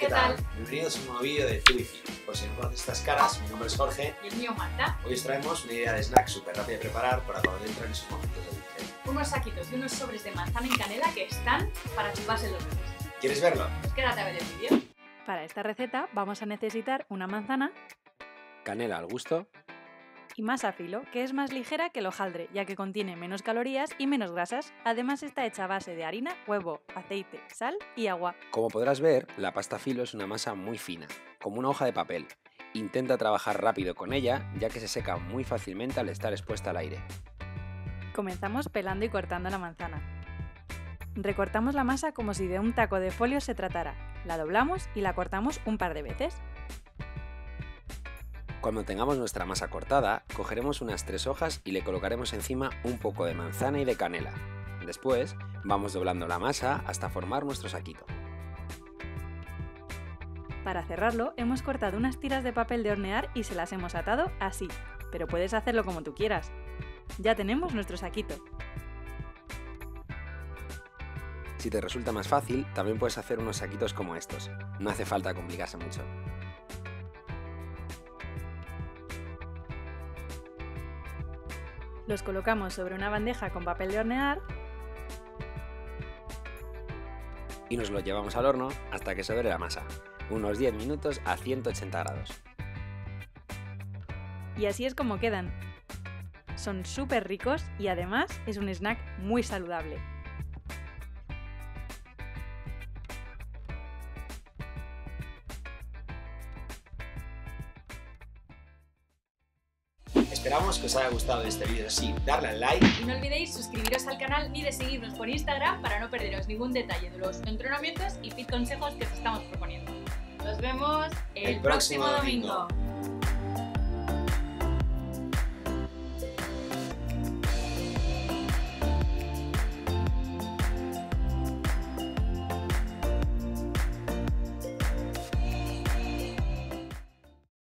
¿qué tal? Bienvenidos a un nuevo vídeo de Tubifi. Por si no conoces estas caras, mi nombre es Jorge. Y el mío, Marta. Hoy os traemos una idea de snack súper rápida de preparar para cuando entran en sus momentos de dulce. Unos saquitos y unos sobres de manzana en canela que están para chuparse los dedos. ¿Quieres verlo? Pues quédate a ver el vídeo. Para esta receta vamos a necesitar una manzana Canela al gusto. y masa filo, que es más ligera que el hojaldre, ya que contiene menos calorías y menos grasas. Además está hecha a base de harina, huevo, aceite, sal y agua. Como podrás ver, la pasta filo es una masa muy fina, como una hoja de papel. Intenta trabajar rápido con ella, ya que se seca muy fácilmente al estar expuesta al aire. Comenzamos pelando y cortando la manzana. Recortamos la masa como si de un taco de folio se tratara. La doblamos y la cortamos un par de veces. Cuando tengamos nuestra masa cortada, cogeremos unas 3 hojas y le colocaremos encima un poco de manzana y de canela. Después, vamos doblando la masa hasta formar nuestro saquito. Para cerrarlo, hemos cortado unas tiras de papel de hornear y se las hemos atado así, pero puedes hacerlo como tú quieras. Ya tenemos nuestro saquito. Si te resulta más fácil, también puedes hacer unos saquitos como estos. No hace falta complicarse mucho. Los colocamos sobre una bandeja con papel de hornear Y nos lo llevamos al horno hasta que se dore la masa. Unos 10 minutos a 180 grados. y así es como quedan. Son súper ricos y además es un snack muy saludable. Esperamos que os haya gustado este vídeo. Así, darle al like. Y no olvidéis suscribiros al canal y de seguirnos por Instagram para no perderos ningún detalle de los entrenamientos y fit consejos que os estamos proponiendo. Nos vemos el próximo domingo.